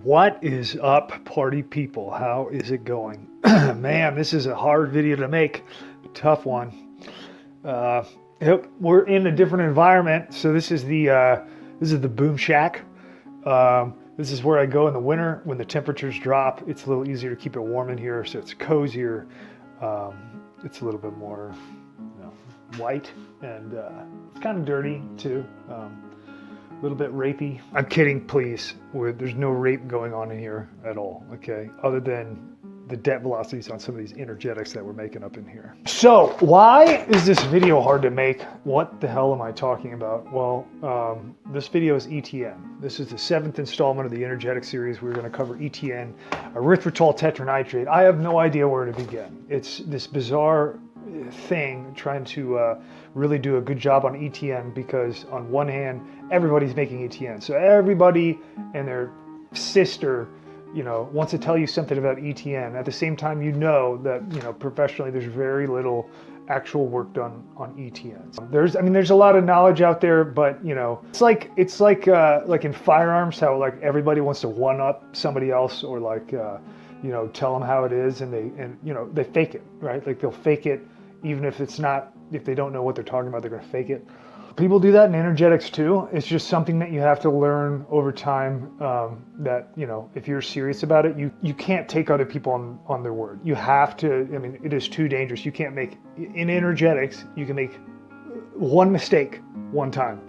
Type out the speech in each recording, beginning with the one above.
What is up, party people? How is it going? Man, this is a hard video to make. Tough one. We're in a different environment. So this is the boom shack. This is where I go in the winter when the temperatures drop. It's a little easier to keep it warm in here, so it's cozier. It's a little bit more, white, and it's kind of dirty too. A little bit rapey. I'm kidding, please. There's no rape going on in here at all, okay? Other than the depth velocities on some of these energetics that we're making up in here. So why is this video hard to make? What the hell am I talking about? Well, this video is ETN. This is the 7th installment of the energetic series. We're gonna cover ETN, erythritol tetranitrate. I have no idea where to begin. It's this bizarre thing trying to really do a good job on ETN, because on one hand, everybody's making ETN. So everybody and their sister, wants to tell you something about ETN. At the same time, that, professionally, there's very little actual work done on ETNs. There's a lot of knowledge out there, but it's like in firearms, how like everybody wants to one up somebody else, or tell them how it is, and they fake it, right? Like they'll fake it, even if they don't know what they're talking about, they're gonna fake it. People do that in energetics too. It's just something that you have to learn over time, that, if you're serious about it, you can't take other people on their word. You have to, it is too dangerous. You can't in energetics, you can make one mistake one time.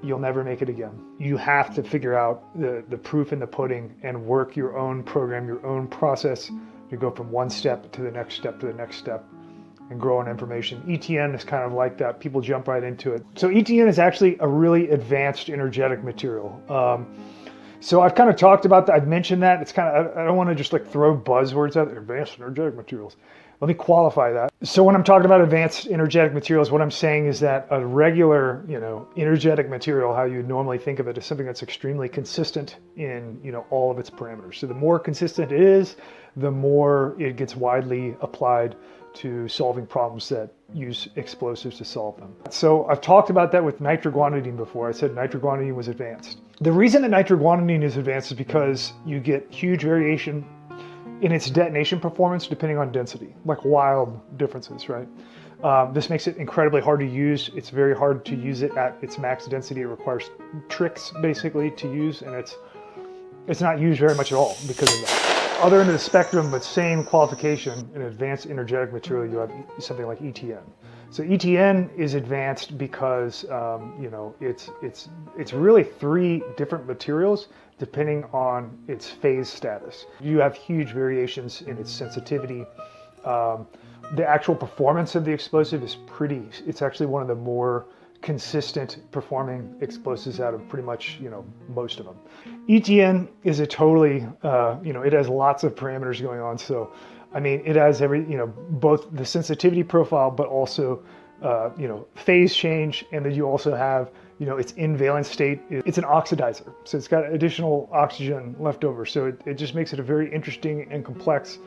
You'll never make it again. You have to figure out the proof in the pudding and work your own program, your own process to go from one step to the next step to the next step and grow on information. ETN is kind of like that. People jump right into it. So ETN is actually a really advanced energetic material. So I've kind of talked about that. I've mentioned that. It's kind of, I don't want to just like throw buzzwords out there, advanced energetic materials. Let me qualify that. So when I'm talking about advanced energetic materials, what I'm saying is that a regular, energetic material, how you normally think of it, is something that's extremely consistent in, all of its parameters. So the more consistent it is, the more it gets widely applied to solving problems that use explosives to solve them. So I've talked about that with nitroguanidine before. I said nitroguanidine was advanced. The reason that nitroguanidine is advanced is because you get huge variation in its detonation performance depending on density, like wild differences, right? This makes it incredibly hard to use. It's very hard to use it at its max density. It requires tricks basically to use, and it's not used very much at all because of that. Other end of the spectrum, but same qualification, an advanced energetic material, you have something like ETN. So ETN is advanced because it's really 3 different materials depending on its phase status. You have huge variations in its sensitivity. The actual performance of the explosive is it's actually one of the more consistent performing explosives out of pretty much, most of them. ETN is a totally, it has lots of parameters going on. So, it has both the sensitivity profile, but also, phase change. And then you also have, its invalence state. It's an oxidizer. So it's got additional oxygen left over. So it just makes it a very interesting and complex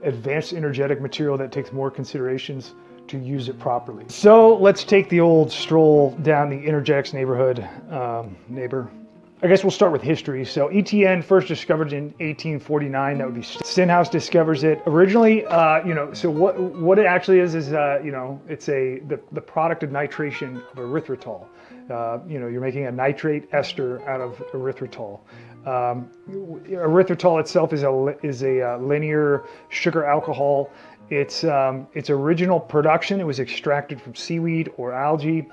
advanced energetic material that takes more considerations to use it properly. So let's take the old stroll down the energetics neighborhood. I guess we'll start with history. So ETN first discovered in 1849. That would be Stenhouse discovers it. Originally, so what it actually is it's the product of nitration of erythritol. You're making a nitrate ester out of erythritol. Erythritol itself is a linear sugar alcohol. Its original production, it was extracted from seaweed or algae.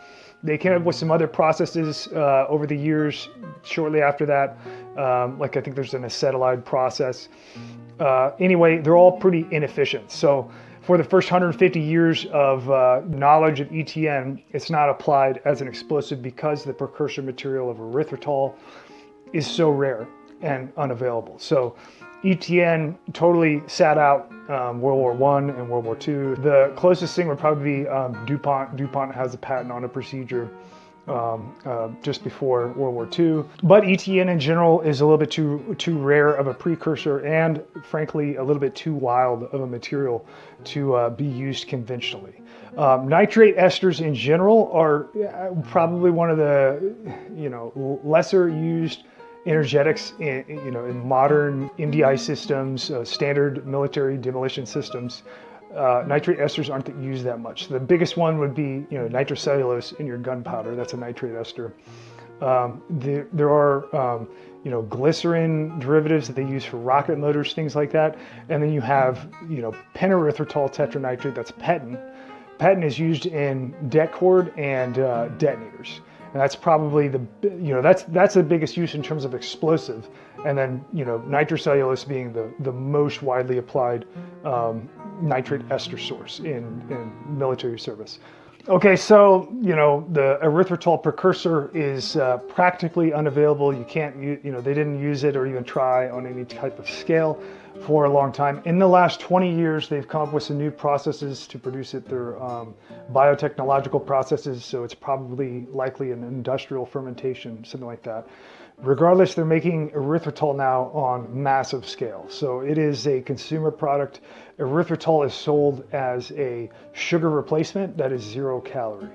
They came up with some other processes over the years. Shortly after that, I think there's an acetylide process. Anyway, they're all pretty inefficient. So for the first 150 years of knowledge of ETN, it's not applied as an explosive because the precursor material of erythritol is so rare and unavailable. So ETN totally sat out World War I and World War II. The closest thing would probably be DuPont. DuPont has a patent on a procedure just before World War II. But ETN in general is a little bit too rare of a precursor, and frankly, a little bit too wild of a material to be used conventionally. Nitrate esters in general are probably one of the lesser used energetics in modern MDI systems, standard military demolition systems. Nitrate esters aren't used that much. The biggest one would be nitrocellulose in your gunpowder. That's a nitrate ester. There are glycerin derivatives that they use for rocket motors, things like that. And then you have penerythritol tetranitrate. That's PETN. PETN is used in det cord and detonators. And that's probably that's the biggest use in terms of explosive. And then nitrocellulose being the most widely applied nitrate ester source in military service. Okay, so the erythritol precursor is practically unavailable. You can't, they didn't use it or even try on any type of scale for a long time. In the last 20 years, they've come up with some new processes to produce it. They're biotechnological processes, so it's probably likely an industrial fermentation, something like that. Regardless, they're making erythritol now on massive scale. So it is a consumer product. Erythritol is sold as a sugar replacement that is 0 calorie.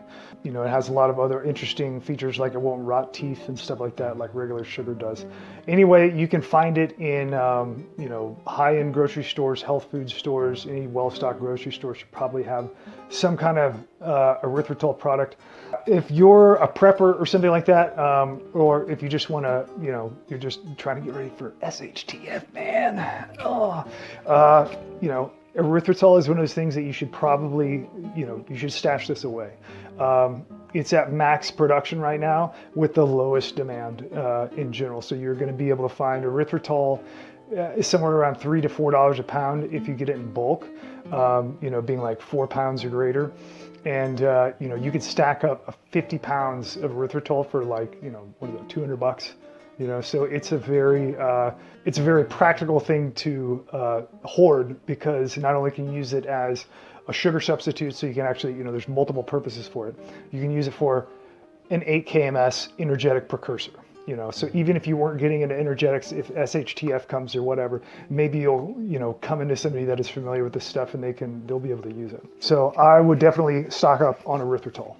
It has a lot of other interesting features, like it won't rot teeth and stuff like that, like regular sugar does. Anyway, you can find it in high-end grocery stores, health food stores, any well-stocked grocery store should probably have some kind of erythritol product. If you're a prepper or something like that, or if you just want to, you're just trying to get ready for SHTF, man. Erythritol is one of those things that you should probably, you should stash this away. It's at max production right now with the lowest demand in general. So you're going to be able to find erythritol somewhere around $3 to $4 a pound if you get it in bulk, being like 4 pounds or greater. And, you could stack up 50 pounds of erythritol for like, what is it, $200? So it's a very practical thing to hoard, because not only can you use it as a sugar substitute, so you can actually, there's multiple purposes for it. You can use it for an 8 kms energetic precursor. So even if you weren't getting into energetics, if SHTF comes or whatever, maybe you'll, come into somebody that is familiar with this stuff and they'll be able to use it. So I would definitely stock up on erythritol.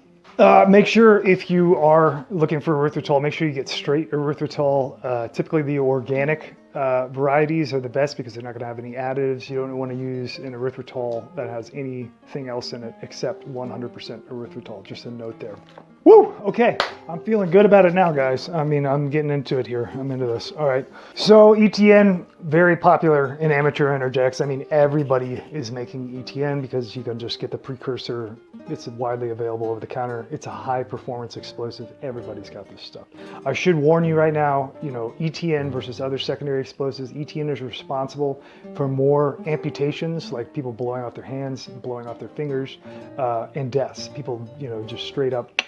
Make sure if you are looking for erythritol, make sure you get straight erythritol. Typically the organic varieties are the best because they're not going to have any additives. You don't want to use an erythritol that has anything else in it except 100% erythritol. Just a note there. Woo! Okay, I'm feeling good about it now, guys. I mean, I'm getting into it here. I'm into this. All right. So ETN, very popular in amateur energetics. I mean, everybody is making ETN because you can just get the precursor. It's widely available over the counter. It's a high performance explosive. Everybody's got this stuff. I should warn you right now, ETN versus other secondary explosives. ETN is responsible for more amputations, like people blowing out their hands, blowing off their fingers, and deaths. People, just straight up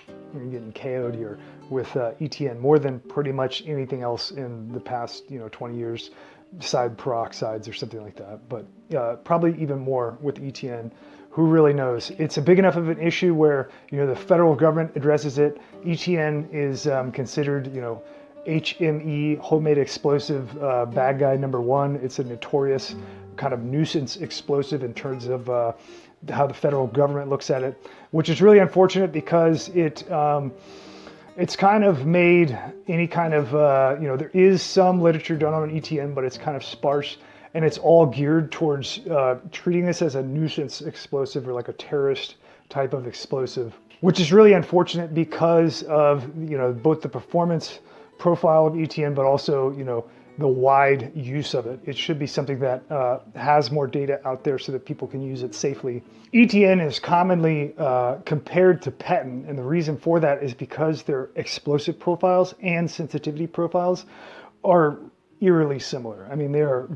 getting KO'd here with ETN more than pretty much anything else in the past 20 years, beside peroxides or something like that. But probably even more with ETN. Who really knows? It's a big enough of an issue where the federal government addresses it. ETN is considered HME, homemade explosive, bad guy number 1. It's a notorious kind of nuisance explosive in terms of how the federal government looks at it, which is really unfortunate because it's kind of made any kind of, there is some literature done on ETN, but it's kind of sparse, and it's all geared towards treating this as a nuisance explosive or like a terrorist type of explosive, which is really unfortunate because of, both the performance profile of ETN, but also, the wide use of it. It should be something that has more data out there so that people can use it safely. ETN is commonly compared to PETN, and the reason for that is because their explosive profiles and sensitivity profiles are eerily similar. I mean, they are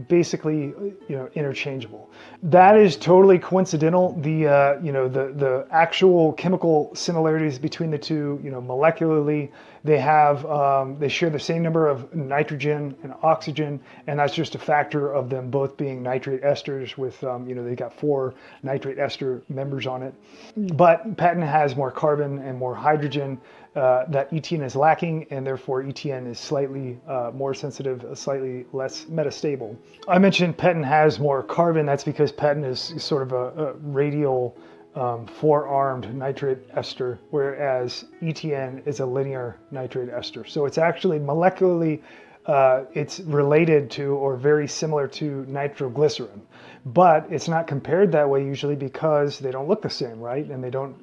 basically, interchangeable. That is totally coincidental. The actual chemical similarities between the two, molecularly, they share the same number of nitrogen and oxygen, and that's just a factor of them both being nitrate esters with, they got 4 nitrate ester members on it. But PETN has more carbon and more hydrogen that ETN is lacking, and therefore ETN is slightly more sensitive, slightly less metastable. I mentioned PETN has more carbon. That's because PETN is sort of a radial four-armed nitrate ester, whereas ETN is a linear nitrate ester. So it's actually molecularly, it's related to or very similar to nitroglycerin, but it's not compared that way usually because they don't look the same, right? And they don't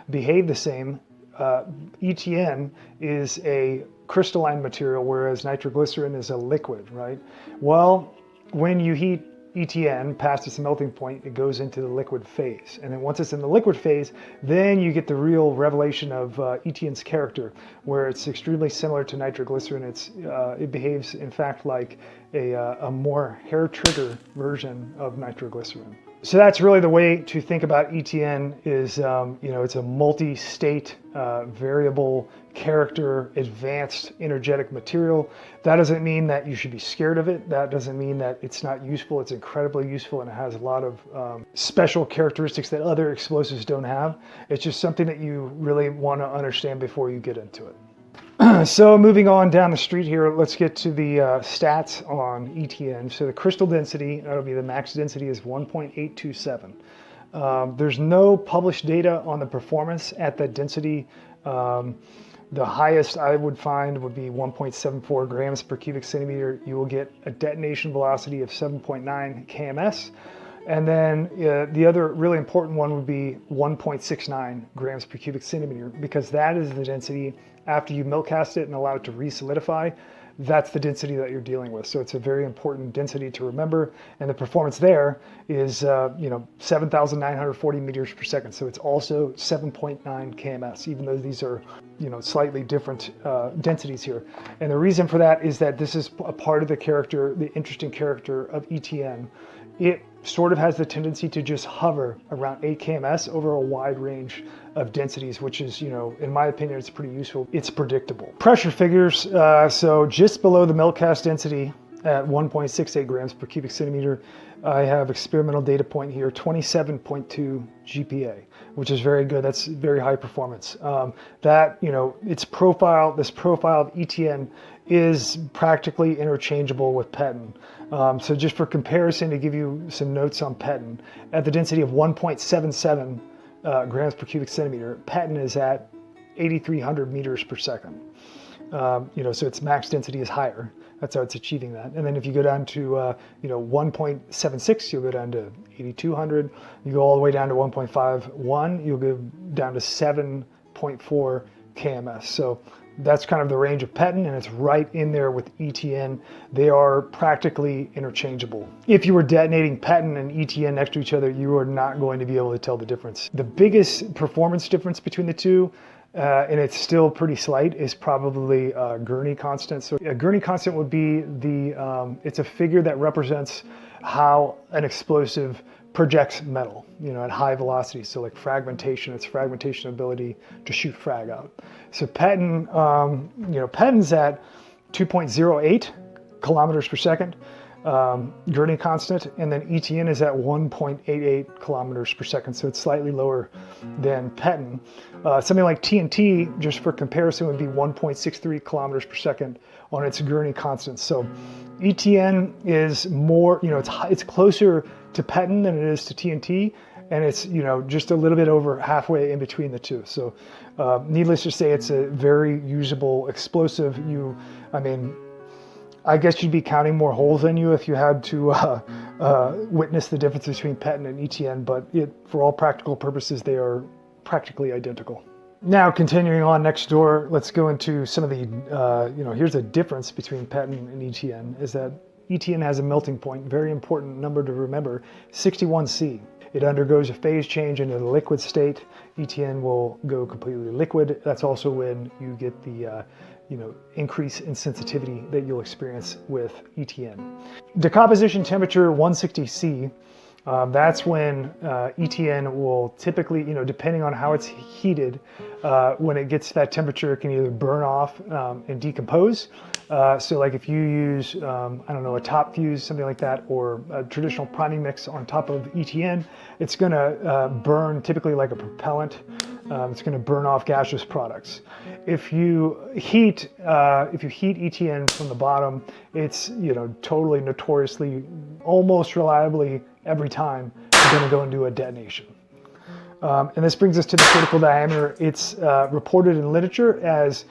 behave the same. ETN is a crystalline material, whereas nitroglycerin is a liquid, right? Well, when you heat ETN past its melting point, it goes into the liquid phase. And then once it's in the liquid phase, then you get the real revelation of ETN's character, where it's extremely similar to nitroglycerin. It behaves, in fact, like a more hair trigger version of nitroglycerin. So that's really the way to think about ETN is, it's a multi-state, variable character, advanced energetic material. That doesn't mean that you should be scared of it. That doesn't mean that it's not useful. It's incredibly useful and it has a lot of special characteristics that other explosives don't have. It's just something that you really want to understand before you get into it. So moving on down the street here, let's get to the stats on ETN. So the crystal density, that'll be the max density, is 1.827. There's no published data on the performance at that density. The highest I would find would be 1.74 grams per cubic centimeter. You will get a detonation velocity of 7.9 kms. And then the other really important one would be 1.69 grams per cubic centimeter, because that is the density after you milk cast it and allow it to re-solidify. That's the density that you're dealing with. So it's a very important density to remember. And the performance there is 7,940 meters per second. So it's also 7.9 kms, even though these are slightly different densities here. And the reason for that is that this is a part of the character, the interesting character of ETN. It sort of has the tendency to just hover around 8 kms over a wide range of densities, which is, in my opinion, it's pretty useful. It's predictable. Pressure figures, so just below the melt cast density at 1.68 grams per cubic centimeter, I have experimental data point here, 27.2 GPa, which is very good. That's very high performance. This profile of ETN is practically interchangeable with PETN. So just for comparison, to give you some notes on PETN, at the density of 1.77 grams per cubic centimeter, PETN is at 8,300 meters per second. So its max density is higher. That's how it's achieving that. And then if you go down to 1.76, you'll go down to 8,200. You go all the way down to 1.51, you'll go down to 7.4 kms. So that's kind of the range of PETN, and it's right in there with ETN. They are practically interchangeable. If you were detonating PETN and ETN next to each other, you are not going to be able to tell the difference. The biggest performance difference between the two, and it's still pretty slight, is probably Gurney constant. So a Gurney constant would be it's a figure that represents how an explosive projects metal, at high velocity. So like fragmentation, its fragmentation ability to shoot frag out. So PETN, PETN's at 2.08 kilometers per second, Gurney constant, and then ETN is at 1.88 kilometers per second. So it's slightly lower than PETN. Something like TNT, just for comparison, would be 1.63 kilometers per second on its Gurney constant. So ETN is more, it's closer to PETN than it is to TNT, and it's just a little bit over halfway in between the two. So needless to say, it's a very usable explosive. I guess you'd be counting more holes than you if you had to witness the difference between PETN and ETN, but for all practical purposes, they are practically identical. Now, continuing on next door, let's go into some of the, here's a difference between PETN and ETN, is that ETN has a melting point, very important number to remember, 61C. It undergoes a phase change into the liquid state. ETN will go completely liquid. That's also when you get the increase in sensitivity that you'll experience with ETN. Decomposition temperature 160C. That's when ETN will typically, depending on how it's heated, when it gets to that temperature, it can either burn off and decompose. So like if you use, a top fuse, something like that, or a traditional priming mix on top of ETN, it's going to burn typically like a propellant. It's going to burn off gaseous products. If you heat ETN from the bottom, it's totally notoriously, almost reliably every time going to go into a detonation. And this brings us to the critical diameter. It's reported in literature as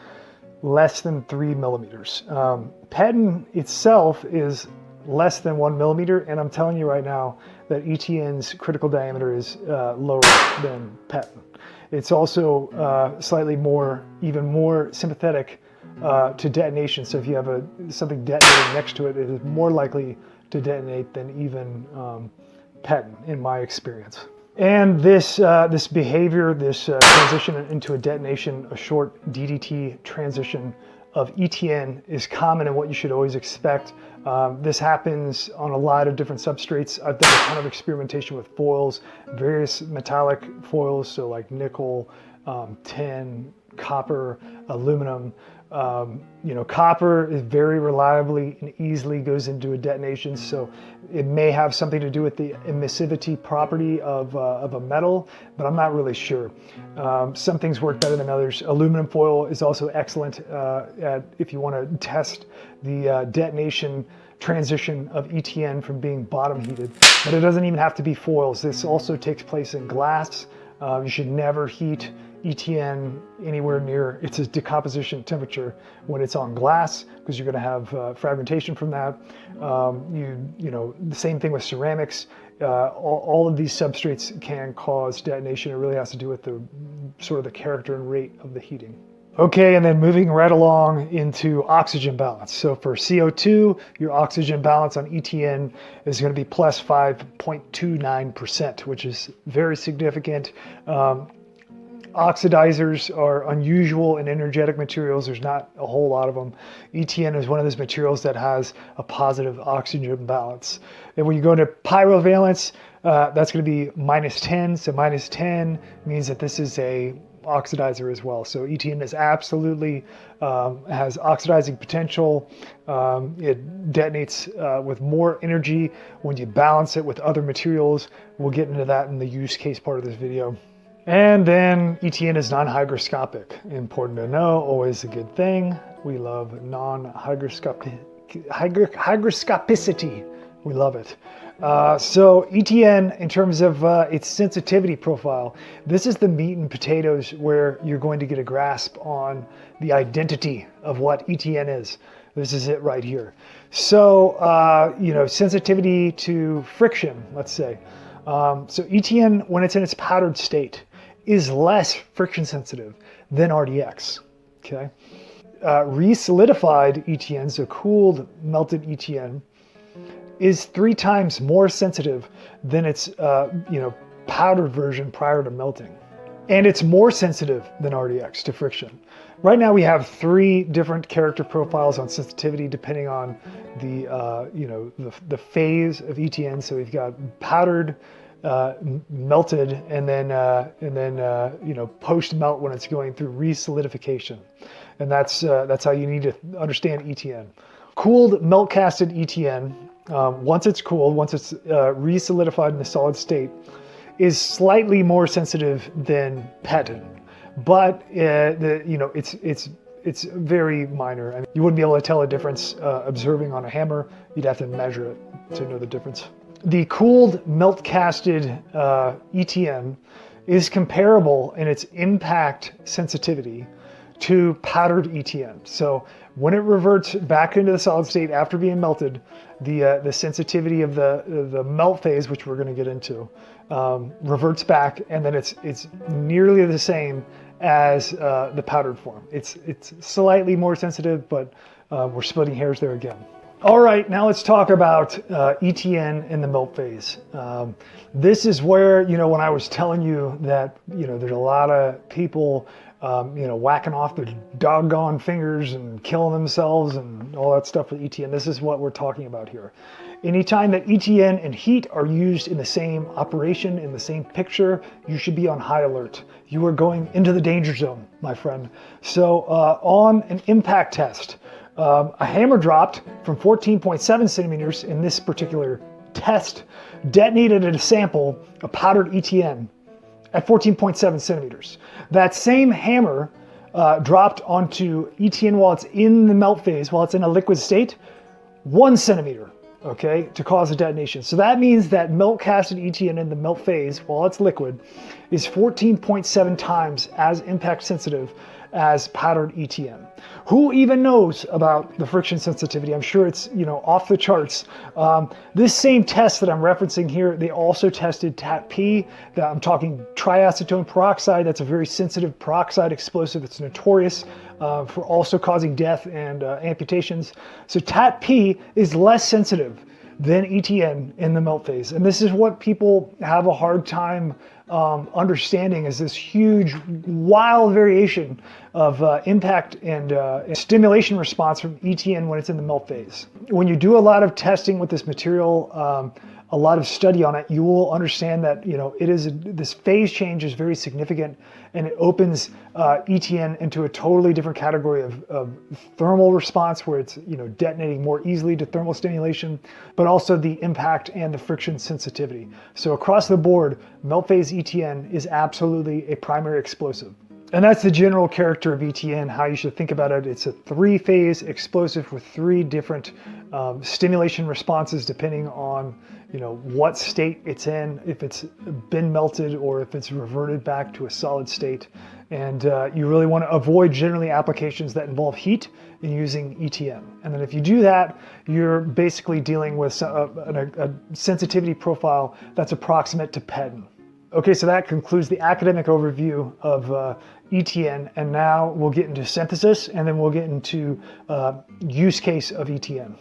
less than 3 millimeters. Patent itself is less than 1 millimeter, and I'm telling you right now that ETN's critical diameter is lower than patent. It's also slightly more, even more sympathetic to detonation. So if you have something detonating next to it, it is more likely to detonate than even patent, in my experience. And this behavior, this transition into a detonation, a short DDT transition of ETN, is common and what you should always expect. This happens on a lot of different substrates. I've done a ton of experimentation with foils, various metallic foils, so like nickel, tin, copper, aluminum. Copper is very reliably and easily goes into a detonation, so it may have something to do with the emissivity property of a metal, but I'm not really sure. Some things work better than others. Aluminum foil is also excellent if you want to test the detonation transition of ETN from being bottom heated, but it doesn't even have to be foils. This also takes place in glass. You should never heat ETN anywhere near its decomposition temperature when it's on glass, because you're going to have fragmentation from that. The same thing with ceramics. All of these substrates can cause detonation. It really has to do with the sort of the character and rate of the heating. Okay, and then moving right along into oxygen balance. So for CO2, your oxygen balance on ETN is going to be plus 5.29%, which is very significant. Oxidizers are unusual in energetic materials. There's not a whole lot of them. ETN is one of those materials that has a positive oxygen balance. And when you go to pyrovalence, that's going to be minus 10. So minus 10 means that this is a oxidizer as well. So ETN is absolutely has oxidizing potential. It detonates with more energy when you balance it with other materials. We'll get into that in the use case part of this video. And then ETN is non-hygroscopic. Important to know, always a good thing. We love hygroscopicity. We love it. So ETN, in terms of its sensitivity profile, this is the meat and potatoes where you're going to get a grasp on the identity of what ETN is. This is it right here. So, sensitivity to friction, let's say. So ETN, when it's in its powdered state, is less friction sensitive than RDX, okay? Re-solidified ETN, so cooled melted ETN, is 3 times more sensitive than its powdered version prior to melting. And it's more sensitive than RDX to friction. Right now we have 3 different character profiles on sensitivity depending on the phase of ETN. So we've got powdered, melted, and then post melt when it's going through re-solidification. And that's how you need to understand ETN. Cooled melt casted ETN, once it's cooled, once it's re-solidified in a solid state, is slightly more sensitive than patent, but it's very minor. I mean, you wouldn't be able to tell a difference observing on a hammer. You'd have to measure it to know the difference. The cooled melt casted ETN is comparable in its impact sensitivity to powdered ETN. So when it reverts back into the solid state after being melted, the sensitivity of the melt phase, which we're going to get into, reverts back, and then it's nearly the same as the powdered form. It's slightly more sensitive, but we're splitting hairs there again. All right, now let's talk about ETN in the melt phase. This is where, when I was telling you that, there's a lot of people, whacking off their doggone fingers and killing themselves and all that stuff with ETN. This is what we're talking about here. Anytime that ETN and heat are used in the same operation, in the same picture, you should be on high alert. You are going into the danger zone, my friend. So on an impact test, a hammer dropped from 14.7 centimeters in this particular test, detonated at a sample of powdered ETN at 14.7 centimeters. That same hammer dropped onto ETN while it's in the melt phase, while it's in a liquid state, 1 centimeter. okay, to cause a detonation. So that means that melt casted ETN in the melt phase, while it's liquid, is 14.7 times as impact sensitive as powdered ETN. Who even knows about the friction sensitivity? I'm sure it's, off the charts. This same test that I'm referencing here, they also tested TATP. That I'm talking triacetone peroxide. That's a very sensitive peroxide explosive. It's notorious for also causing death and amputations. So TATP is less sensitive than ETN in the melt phase. And this is what people have a hard time understanding, is this huge, wild variation of impact and stimulation response from ETN when it's in the melt phase. When you do a lot of testing with this material, a lot of study on it, you will understand that this phase change is very significant, and it opens ETN into a totally different category of thermal response, where it's detonating more easily to thermal stimulation, but also the impact and the friction sensitivity. So across the board, melt phase ETN is absolutely a primary explosive. And that's the general character of ETN, how you should think about it. It's a 3-phase explosive with 3 different stimulation responses depending on what state it's in, if it's been melted or if it's reverted back to a solid state. And you really want to avoid generally applications that involve heat in using ETN. And then if you do that, you're basically dealing with a sensitivity profile that's approximate to PETN. Okay, so that concludes the academic overview of ETN, and now we'll get into synthesis, and then we'll get into use case of ETN.